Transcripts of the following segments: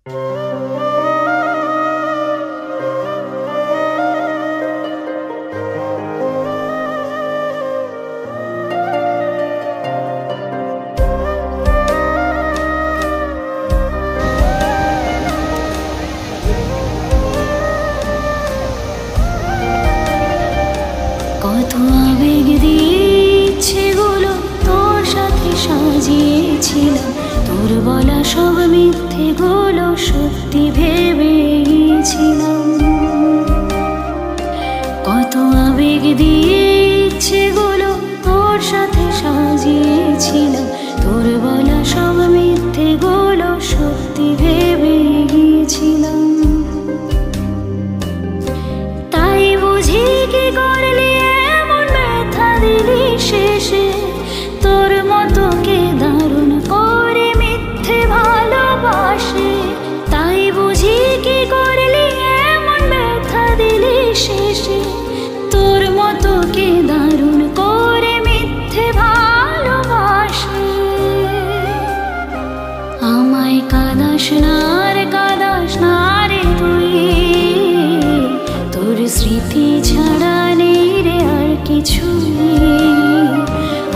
কত আবেগ দিয়েছেগুলো তোর সাথে সাজিয়েছিলাম, তোর বলা সব মিথ্যেগুলো সত্যি ভেবে গিয়েছিলাম। কত আবেগ দিয়েছেগুলো তোর সাথে সাজিয়েছিলাম, তোর বলা সব মিথ্যেগুলো সত্যি ভেবে গিয়েছিলাম। তাই বুঝি কি করলি এমন ব্যথা দিলি শেষে, তোর মতো কে দারুণ করে মিথ্যে ভালোবাসে। তাই বুঝি কি করলি এমন ব্যথা দিলি শেষে, তোর মতো কে দারুণ করে মিথ্যে ভালোবাসে। আমায় কাঁদাস না রে, কাঁদাস না রে তুই, তোর স্মৃতি ছাড়া নেই রে আর কিছুই।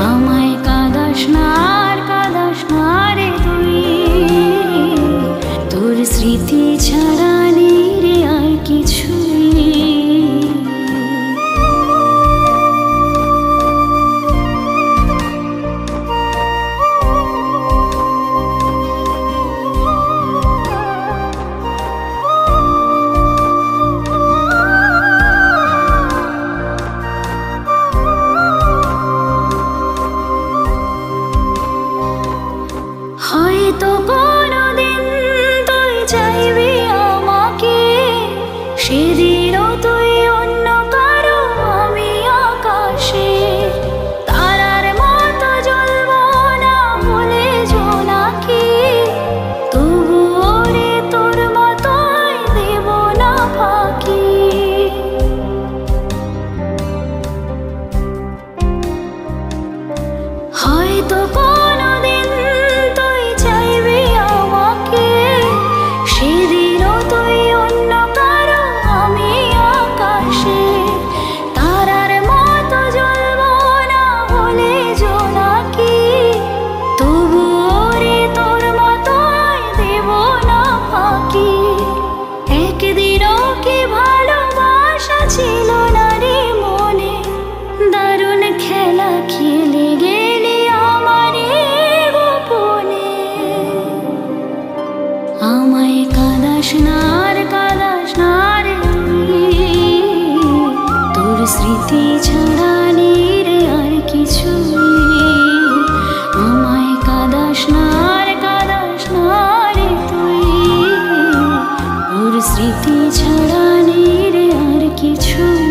আমায় কাঁদাস না আর কাঁদাস না রে তুই, তোর স্মৃতি ছাড়া নেই রে আর কিছুই। হয়তো কোনোদিন তুই চাইবি আমাকে, সেদিনও তুই অন্য কারো আমি আকাশে। তারার মতো জ্বলবো না বলে জোনাকি, তবুও রে তোর মতোই দেব না ফাঁকি। হয়তো কোনোদিন তুই চাইবি আমাকে, সেদিনও তুই অন্য কারো আমি আকাশে। তারার মতো জ্বলবো না বলে জোনাকি, তবুও রে তোর মতোই দেব না ফাঁকি। একদিনও কি ভালোবাসা ছিল না রে মনে, দারুণ খেলা খেলে গেলি আমার গোপনে। আমায় কাঁদাস না আর কাঁদাস না রে তুই, তোর স্মৃতি ছাড়া নেই রে আর কিছুই। আমায় কাঁদাস না আর কাঁদাস না রে তুই, তোর স্মৃতি ছাড়া নেই রে আর কিছুই।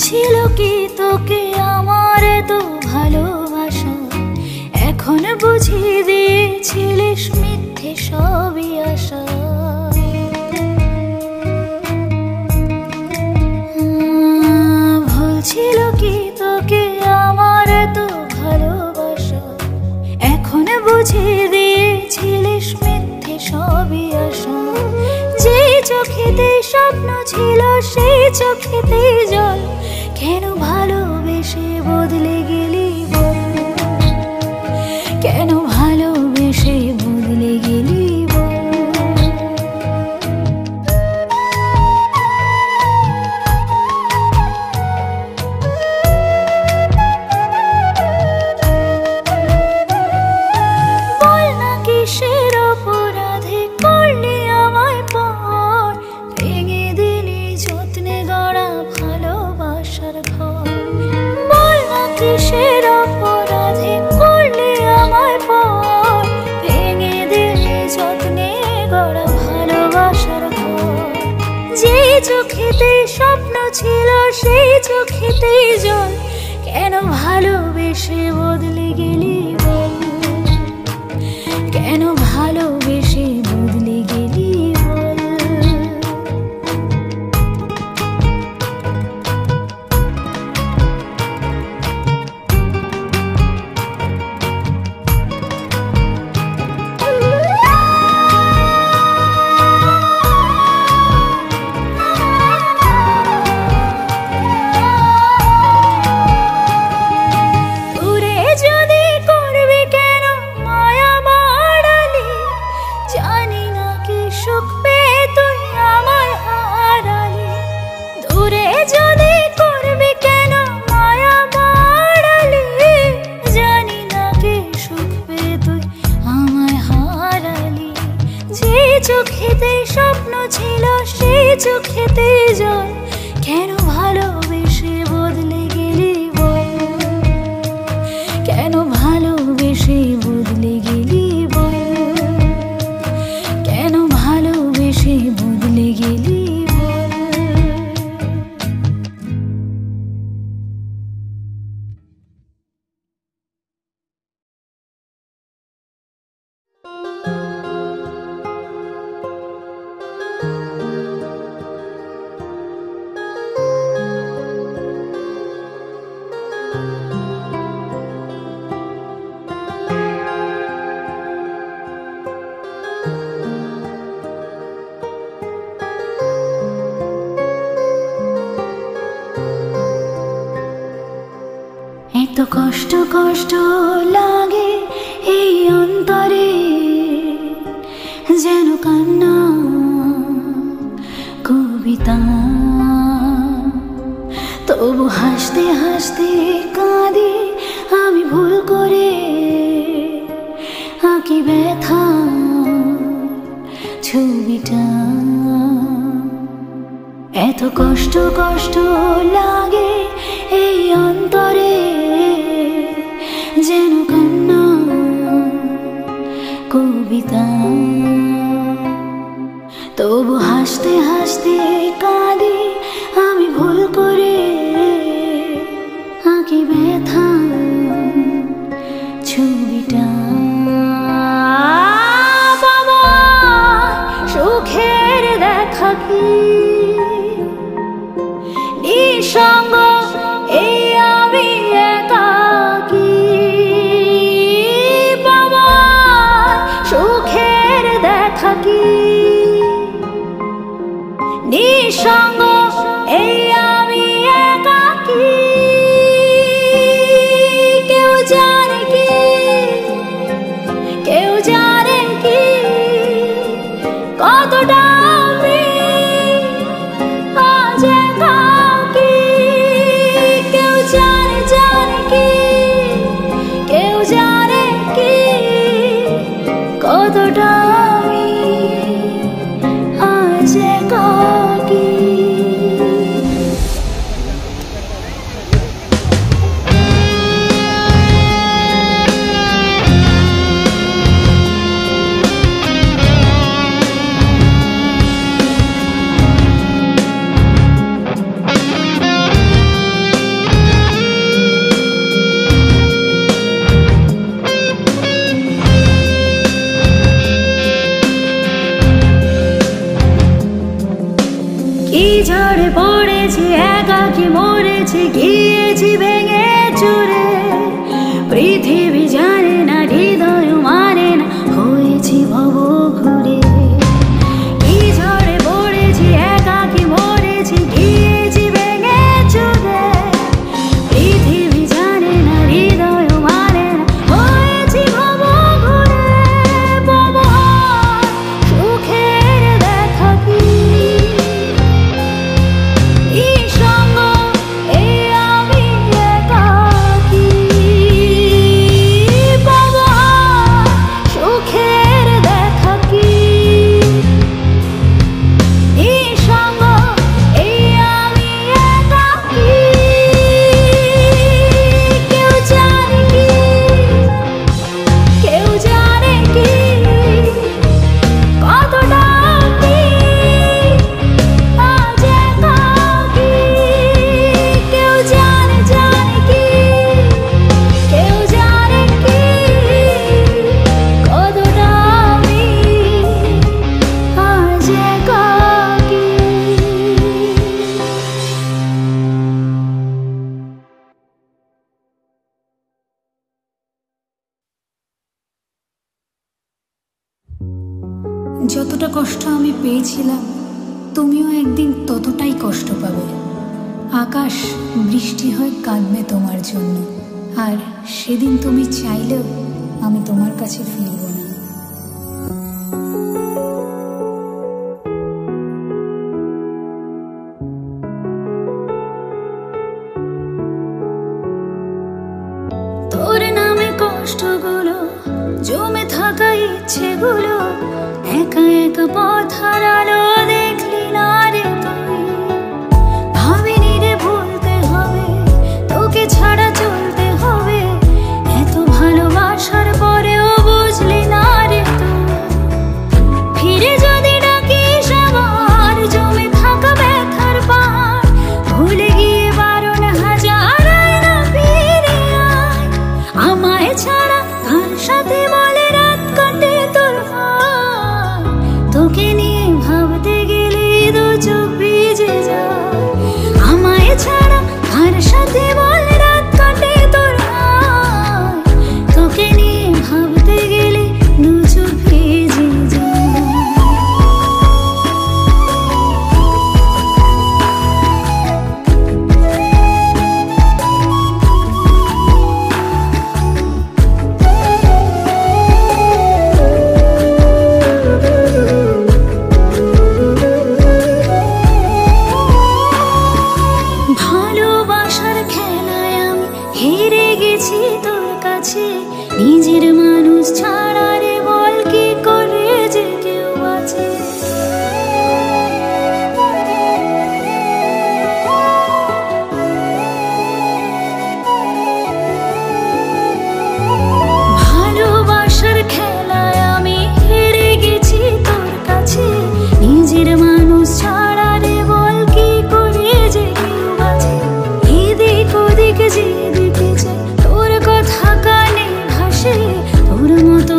ছিল কি তোকে আমার তো ভালোবাসা, এখন বুঝিয়ে দিয়েছিলিস মিথ্যে সবই আশা। ভুল ছিল কি তোকে আমার তো ভালোবাসা, এখন বুঝিয়ে দিয়েছিলিস মিথ্যে সবই আশা। যে চোখেতে স্বপ্ন ছিল সেই চোখেতে জল, কেন ভালোবেসে বদলে গেলি বল, কেন ভালোবেসে বদলে গেলি বল। কিসের অপরাধে করলে আমায় পর, ভেঙে দিলে যত্নে গড়া ভালোবাসার ঘর। যেই চোখেতে স্বপ্ন ছিল সেই চোখেতেই জল, কেন ভালোবেসে বদলে গেলি বল, কেন ভালোবেসে বদলে গেলি বল। চোখেতে স্বপ্ন ছিল সেই চোখেতে জল, কেন ভালোবেসে বদলে গেলি বল, কেন ভালোবেসে বদলে গেলি বল, কেন ভালোবেসে বদলে গেলি বল। এত কষ্ট কষ্ট লাগে এই অন্তরে, যেন কান্না কবিতা, তবু হাসতে হাসতে কাঁদি আমি ভুল করে, আঁকি ব্যথা ছবিটা। এত কষ্ট কষ্ট লাগে এই অন্তরে, যেন কান্না কবিতা, তবু হাসতে হাসতে কাঁদি আমি ভুল করে, আঁকি ব্যথা ছবিটা। বাবা সুখের দেখা কি নিঃসঙ্গ এই আমি একাকী, বাবা সুখের দেখা কি নিঃসঙ্গ এই আমি একাকী। কেউ জানে কি, কেউ জানে কি কতটা আমি আজ একাকী। কেউ জানে জানে কি, কেউ জানে কি কতটা আমি আজ একাকী। কি ঝড়ে পড়েছি একাকী মরেছি, গিয়েছি ভেঙে চুরে, পৃথিবী জানে না হৃদয় মানে না, হয়েছি ভব ঘুরে। কি ঝড়ে পড়েছি একাকী মরেছি, গিয়েছি ভেঙে চুরে, পৃথিবী জানে না হৃদয় মানে না, হয়েছি ভব ঘুরে। বাবা সুখের দেখা কি নিঃসঙ্গ এই আমি একাকী। যতটা কষ্ট আমি পেয়েছিলাম তুমিও একদিন ততটাই কষ্ট পাবে। আকাশ বৃষ্টি হয় কাঁদবে তোমার জন্য, আর সেদিন তুমি চাইলেও আমি তোমার কাছে ফিরব না। তোর নামে কষ্টগুলো, জমে থাকা ইচ্ছেগুলো, একা একা পথ হারালো দেখলি না রে তুই। ভাবিনি রে ভুলতে হবে, তোকে ছাড়া চলতে হবে, এত ভালোবাসার পরেও বুঝলি না রে তুই। ফিরে যদি ডাকিস আবার জমে থাকা ব্যথার পাহাড়, ভুলে গিয়ে 12,000 আয়না ফিরে আয়। আমায় ছাড়া কার সাথে বলে রাত কাটে তোর হায়, তোকে নিয়ে ভাবতে গেলে দু চোখ ভিজে যায়। আমায় ছাড়া কার সাথে বলে রাত কাটে তোর হায়, তোকে নিয়ে ভাবতে গেলে দু চোখ ভিজে যায়। ভালোবাসার খেলায় আমি হেরে গেছি তোর কাছে, নিজের মানুষ ছাড়া রে বল কি করে যে কেউ আছে। ভালোবাসার খেলায় আমি হেরে গেছি তোর কাছে, নিজের মানুষ ছাড়া রে বল কি করে যে কেউ আছে। এদিক ওদিক যেদিকে যাই তোর কথা কানে ভাসে, তোর মতো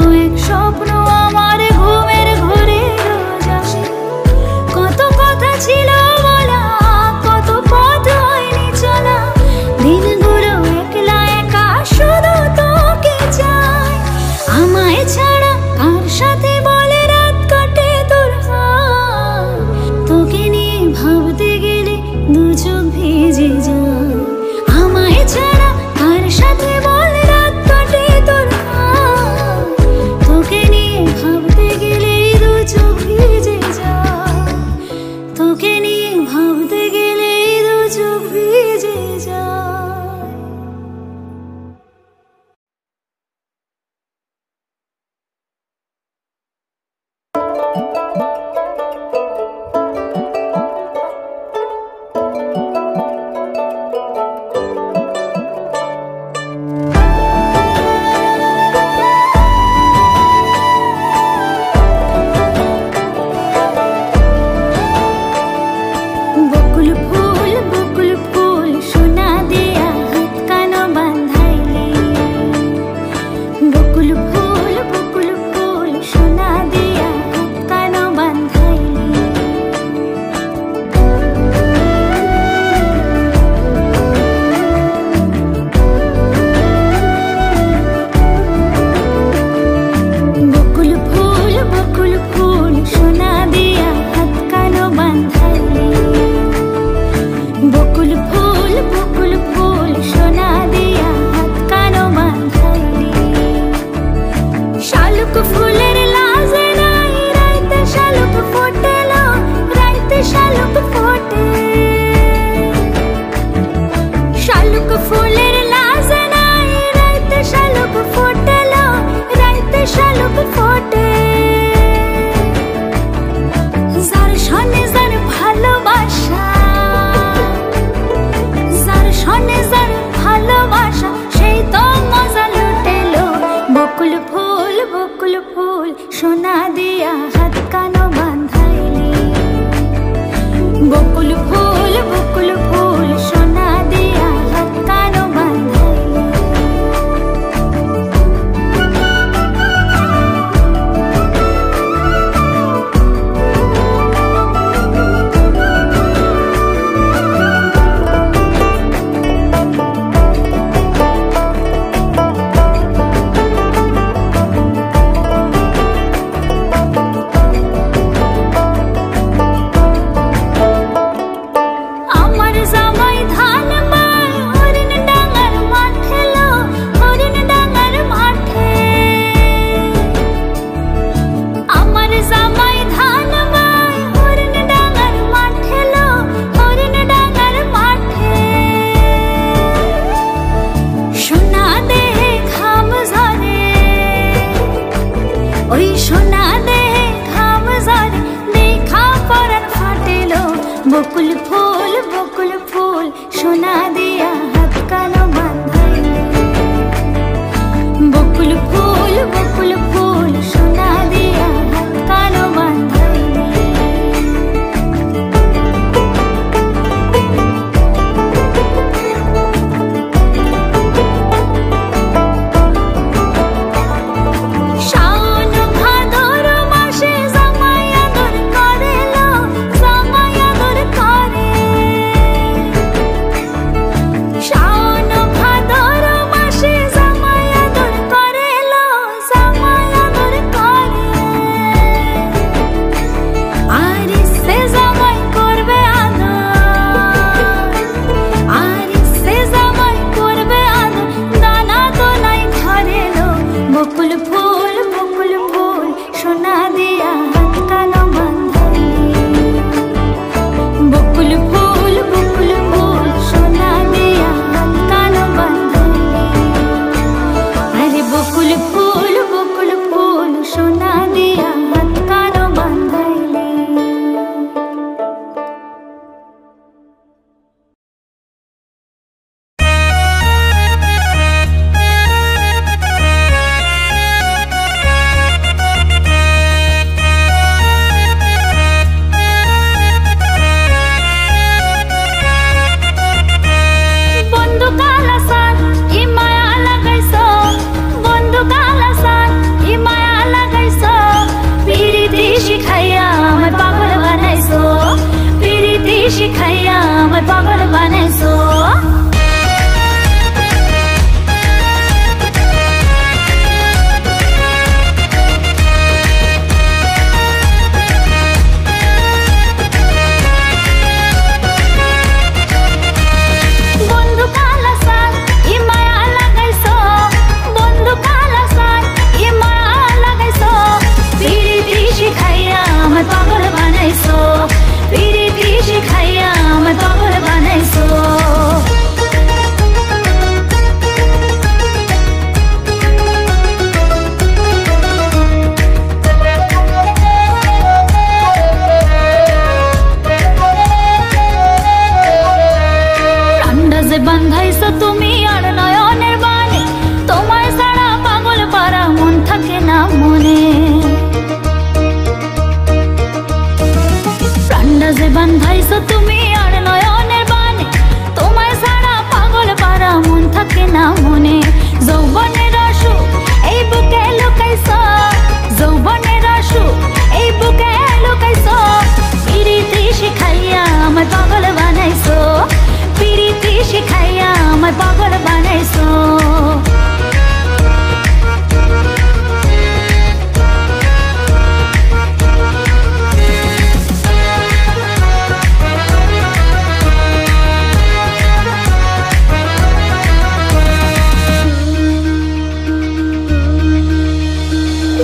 শিখাইয়া আমায় পাগল বানাইছো।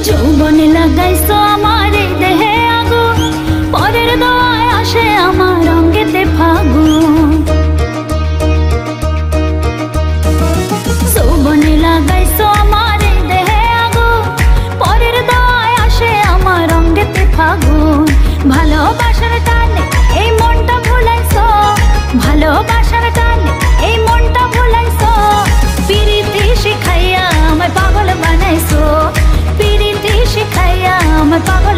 যৌবনে লাগাইছো আমার দেহে আগুন, পরের দোয়ায় আসে আমার রঙেতে ফাগুন। যৌবনে লাগাইছো আমার দেহে আগুন, পরের দোয়ায় আসে আমার রঙেতে ফাগুন। ভালোবাসার টানে এই মনটা ভুলাইছো, ভালোবাসার টানে এই মনটা ভুলাইছো। পিরিতি শিখাইয়া আমায় পাগল বানাইছো, পিরিতি শিখাইয়া আমায় পাগল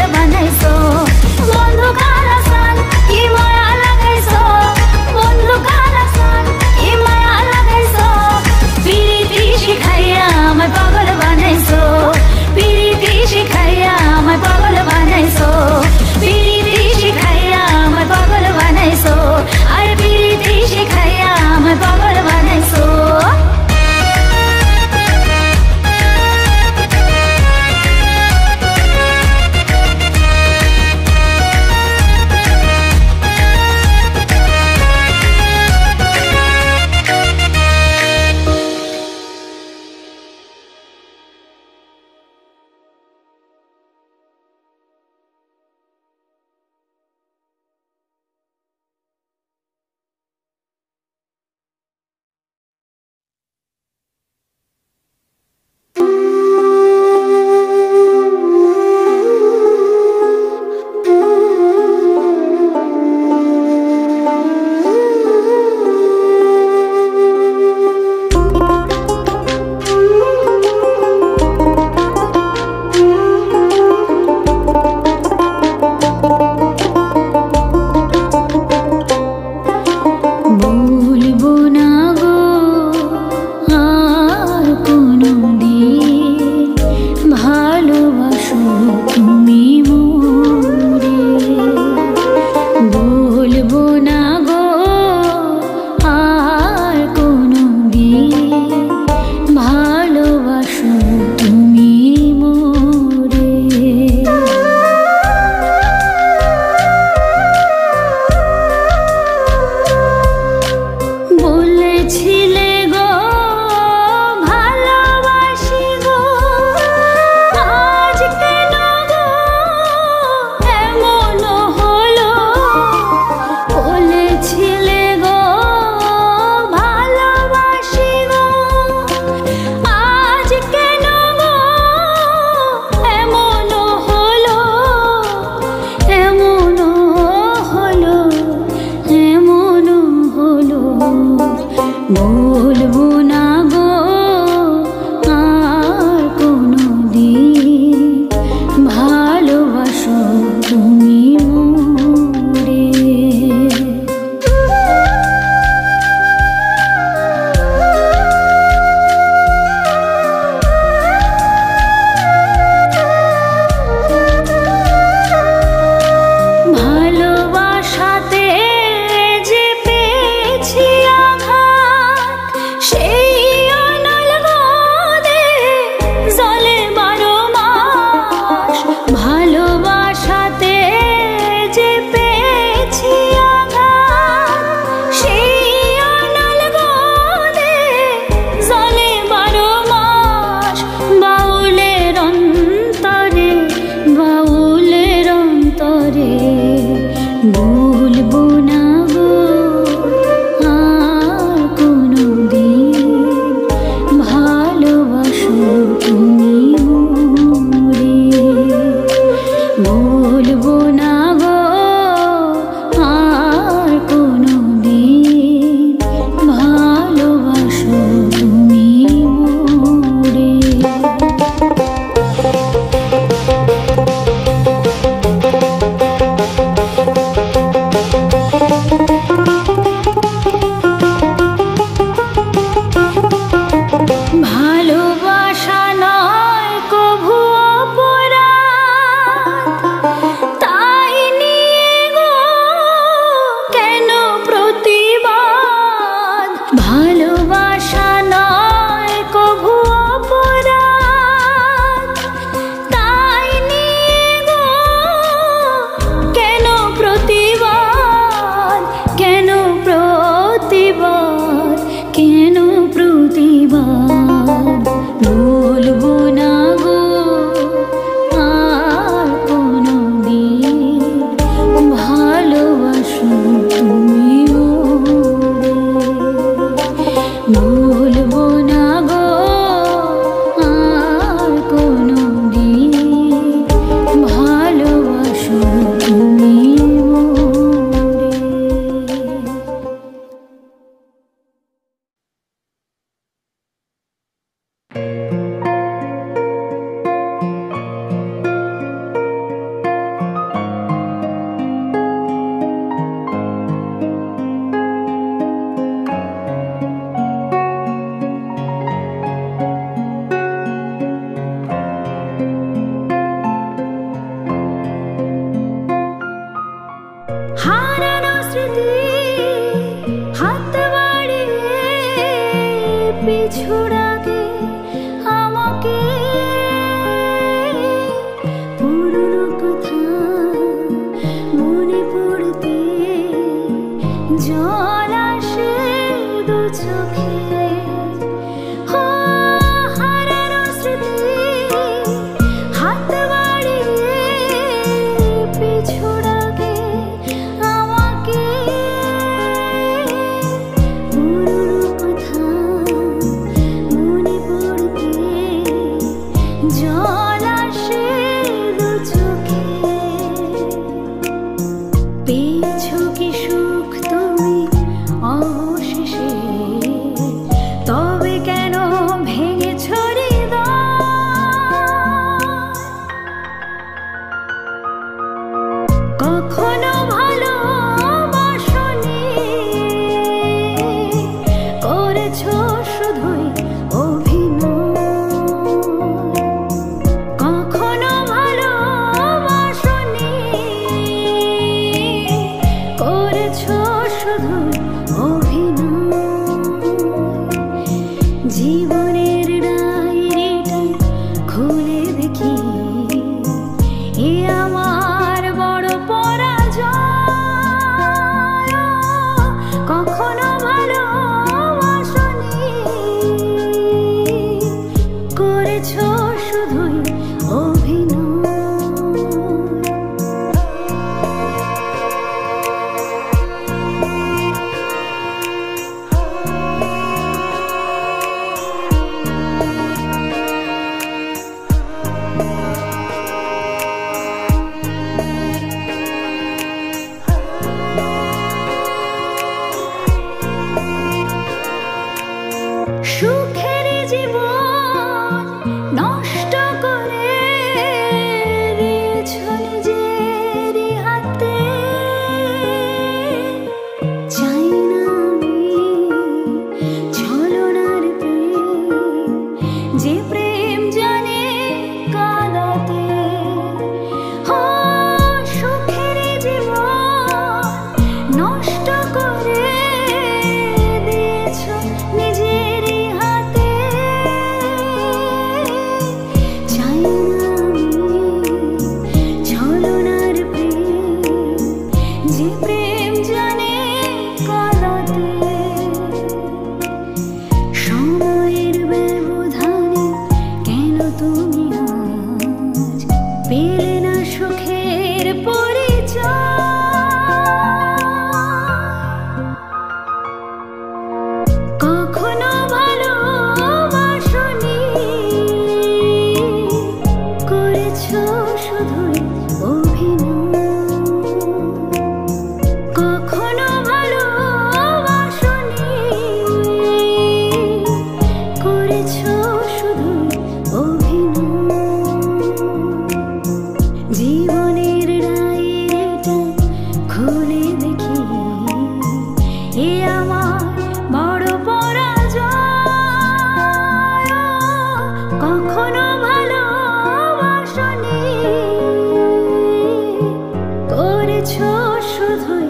শুধুই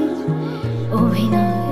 অভিনয়।